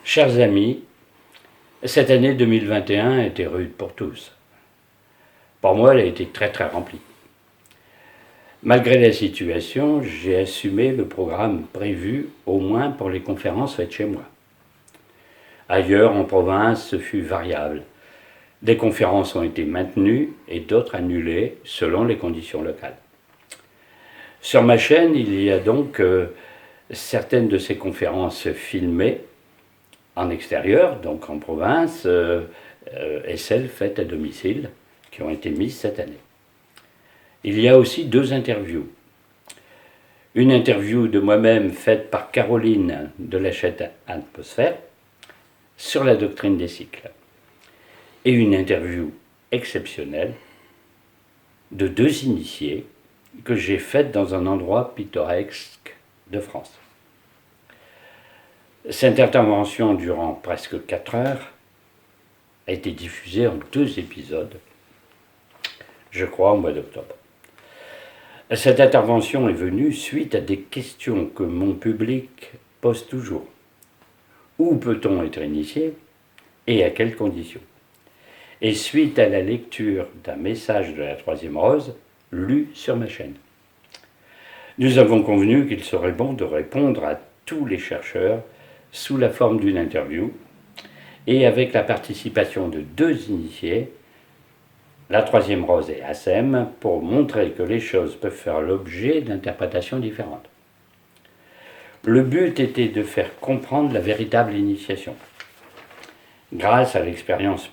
Chers amis, cette année 2021 a été rude pour tous. Pour moi, elle a été très remplie. Malgré la situation, j'ai assumé le programme prévu, au moins pour les conférences faites chez moi. Ailleurs, en province, ce fut variable. Des conférences ont été maintenues et d'autres annulées selon les conditions locales. Sur ma chaîne, il y a donc certaines de ces conférences filmées en extérieur, donc en province, et celles faites à domicile, qui ont été mises cette année. Il y a aussi 2 interviews. Une interview de moi-même faite par Caroline de la chaîne Atmosphère sur la doctrine des cycles. Et une interview exceptionnelle de 2 initiés que j'ai faite dans un endroit pittoresque de France. Cette intervention durant presque 4 heures a été diffusée en 2 épisodes, je crois au mois d'octobre. Cette intervention est venue suite à des questions que mon public pose toujours. Où peut-on être initié et à quelles conditions? Et suite à la lecture d'un message de la Troisième Rose lu sur ma chaîne. Nous avons convenu qu'il serait bon de répondre à tous les chercheurs sous la forme d'une interview et avec la participation de 2 initiés, la Troisième Rose et Assem, pour montrer que les choses peuvent faire l'objet d'interprétations différentes. Le but était de faire comprendre la véritable initiation, grâce à l'expérience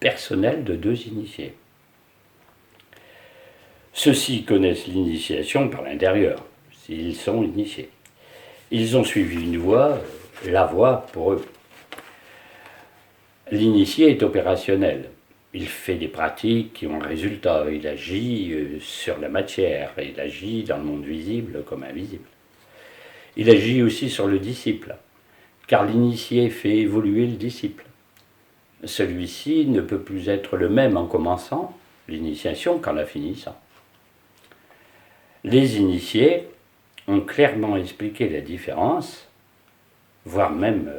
personnelle de 2 initiés. Ceux-ci connaissent l'initiation par l'intérieur, s'ils sont initiés. Ils ont suivi une voie, la voie pour eux. L'initié est opérationnel. Il fait des pratiques qui ont un résultat. Il agit sur la matière. Il agit dans le monde visible comme invisible. Il agit aussi sur le disciple, car l'initié fait évoluer le disciple. Celui-ci ne peut plus être le même en commençant l'initiation qu'en la finissant. Les initiés ont clairement expliqué la différence, voire même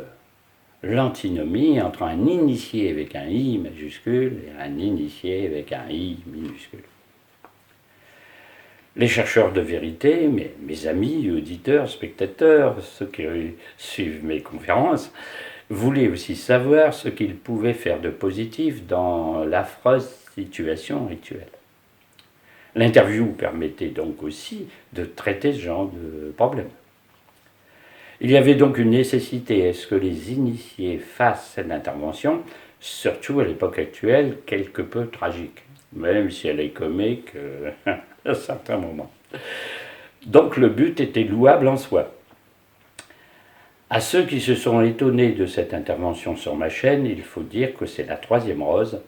l'antinomie entre un initié avec un I majuscule et un initié avec un I minuscule. Les chercheurs de vérité, mes amis, auditeurs, spectateurs, ceux qui suivent mes conférences, voulaient aussi savoir ce qu'ils pouvaient faire de positif dans l'affreuse situation rituelle. L'interview permettait donc aussi de traiter ce genre de problème. Il y avait donc une nécessité à ce que les initiés fassent cette intervention, surtout à l'époque actuelle, quelque peu tragique, même si elle est comique à certains moments. Donc le but était louable en soi. À ceux qui se sont étonnés de cette intervention sur ma chaîne, il faut dire que c'est la Troisième Rose,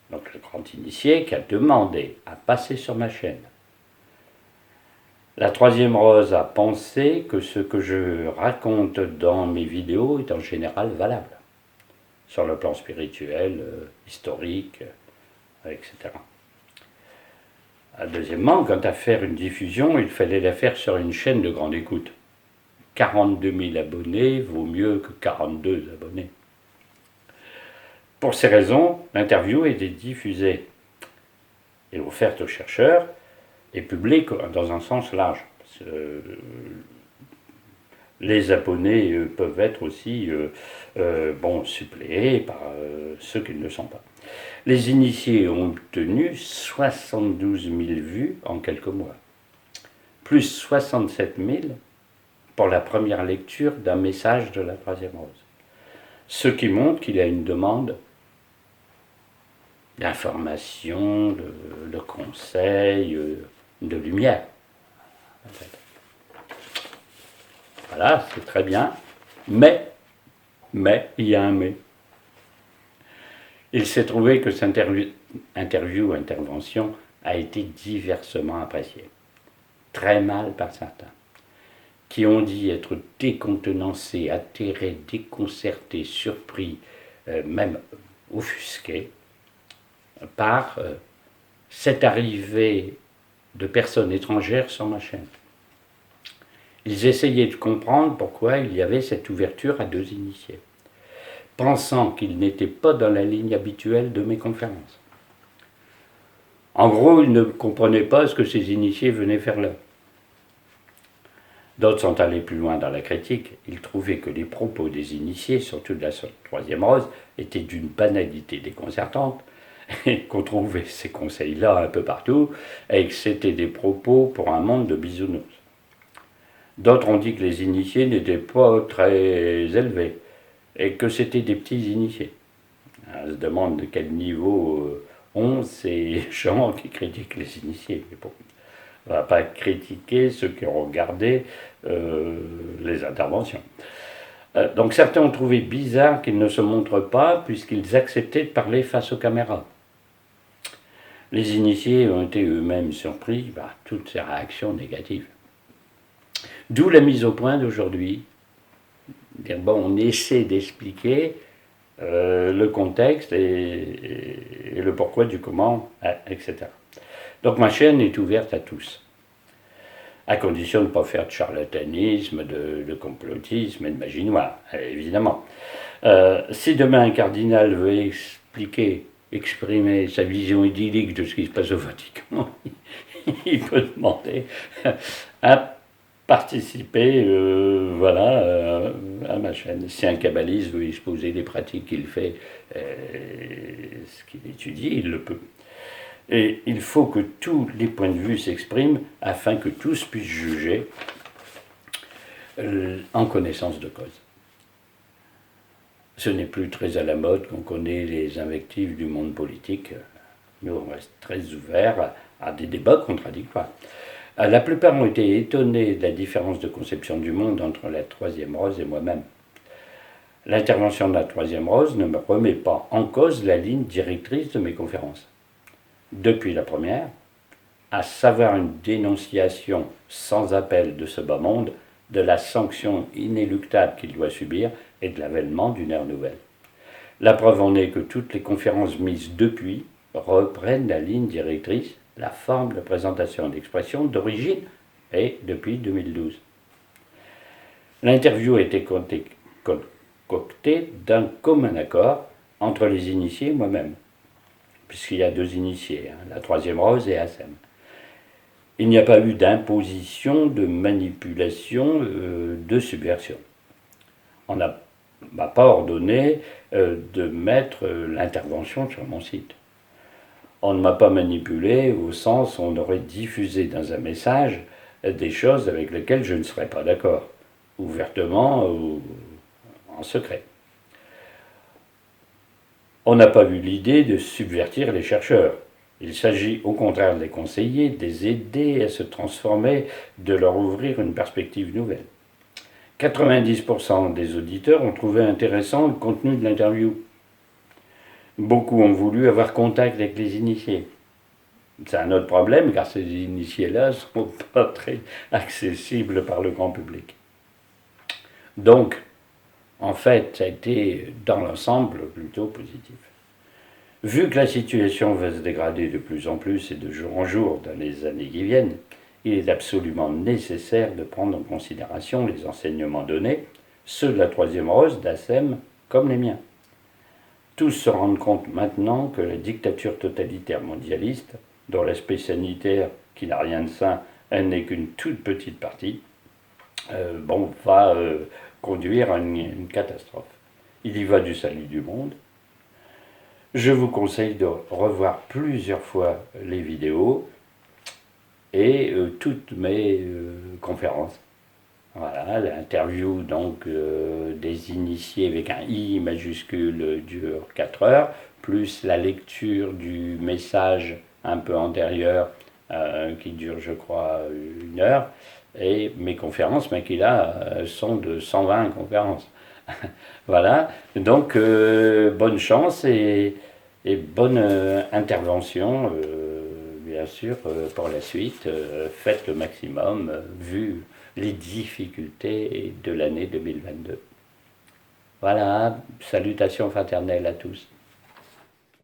donc le grand initié, qui a demandé à passer sur ma chaîne. La Troisième Rose a pensé que ce que je raconte dans mes vidéos est en général valable, sur le plan spirituel, historique, etc. Deuxièmement, quant à faire une diffusion, il fallait la faire sur une chaîne de grande écoute. 42 000 abonnés vaut mieux que 42 abonnés. Pour ces raisons, l'interview était diffusée et offerte aux chercheurs et publique dans un sens large. Parce que les abonnés peuvent être aussi suppléés par ceux qui ne le sont pas. Les initiés ont obtenu 72 000 vues en quelques mois, plus 67 000 pour la première lecture d'un message de la Troisième Rose. Ce qui montre qu'il y a une demande d'information, de conseils, de lumière. En fait. Voilà, c'est très bien, mais, il y a un mais. Il s'est trouvé que cette intervention a été diversement appréciée, très mal par certains, qui ont dit être décontenancés, atterrés, déconcertés, surpris, même offusqués, par cette arrivée de personnes étrangères sur ma chaîne. Ils essayaient de comprendre pourquoi il y avait cette ouverture à 2 initiés. pensant qu'ils n'étaient pas dans la ligne habituelle de mes conférences. En gros, ils ne comprenaient pas ce que ces initiés venaient faire là. D'autres sont allés plus loin dans la critique. Ils trouvaient que les propos des initiés, surtout de la troisième rose, étaient d'une banalité déconcertante, et qu'on trouvait ces conseils-là un peu partout, et que c'était des propos pour un monde de bisounours. D'autres ont dit que les initiés n'étaient pas très élevés, et que c'était des petits initiés. On se demande de quel niveau ont ces gens qui critiquent les initiés. Mais bon, on ne va pas critiquer ceux qui ont regardé les interventions. Donc certains ont trouvé bizarre qu'ils ne se montrent pas puisqu'ils acceptaient de parler face aux caméras. Les initiés ont été eux-mêmes surpris par toutes ces réactions négatives. D'où la mise au point d'aujourd'hui. Bon, on essaie d'expliquer le contexte et le pourquoi du comment, etc. Donc ma chaîne est ouverte à tous, à condition de ne pas faire de charlatanisme, de complotisme et de magie noire, évidemment. Si demain un cardinal veut exprimer sa vision idyllique de ce qui se passe au Vatican, il peut demander à participer à ma chaîne. Si un kabbaliste veut exposer les pratiques qu'il fait, ce qu'il étudie, il le peut. Et il faut que tous les points de vue s'expriment afin que tous puissent juger en connaissance de cause. Ce n'est plus très à la mode qu'on connaît les invectives du monde politique. Nous, on reste très ouverts à des débats contradictoires. La plupart ont été étonnés de la différence de conception du monde entre la troisième rose et moi-même. L'intervention de la troisième rose ne me remet pas en cause la ligne directrice de mes conférences. Depuis la première, à savoir une dénonciation sans appel de ce bas monde, de la sanction inéluctable qu'il doit subir et de l'avènement d'une ère nouvelle. La preuve en est que toutes les conférences mises depuis reprennent la ligne directrice, la forme de présentation d'expression d'origine et depuis 2012. L'interview a été concoctée d'un commun accord entre les initiés et moi-même, puisqu'il y a deux initiés, la troisième rose et Assem. Il n'y a pas eu d'imposition, de manipulation, de subversion. On ne m'a pas ordonné de mettre l'intervention sur mon site. On ne m'a pas manipulé au sens où on aurait diffusé dans un message des choses avec lesquelles je ne serais pas d'accord, ouvertement ou en secret. On n'a pas eu l'idée de subvertir les chercheurs. Il s'agit au contraire de les conseiller, de les aider à se transformer, de leur ouvrir une perspective nouvelle. 90% des auditeurs ont trouvé intéressant le contenu de l'interview. Beaucoup ont voulu avoir contact avec les initiés. C'est un autre problème car ces initiés-là ne sont pas très accessibles par le grand public. Donc, en fait, ça a été dans l'ensemble plutôt positif. Vu que la situation va se dégrader de plus en plus et de jour en jour dans les années qui viennent, il est absolument nécessaire de prendre en considération les enseignements donnés, ceux de la troisième rose, d'Assem, comme les miens. Tous se rendent compte maintenant que la dictature totalitaire mondialiste, dont l'aspect sanitaire, qui n'a rien de sain, elle n'est qu'une toute petite partie, va conduire à une catastrophe. Il y va du salut du monde. Je vous conseille de revoir plusieurs fois les vidéos et toutes mes conférences. Voilà, l'interview donc des initiés avec un I majuscule dure 4 heures, plus la lecture du message un peu antérieur qui dure je crois 1 heure, et mes conférences, mais qui là sont de 120 conférences. Voilà, donc bonne chance et bonne intervention, bien sûr, pour la suite. Faites le maximum, vu les difficultés de l'année 2022. Voilà, salutations fraternelles à tous.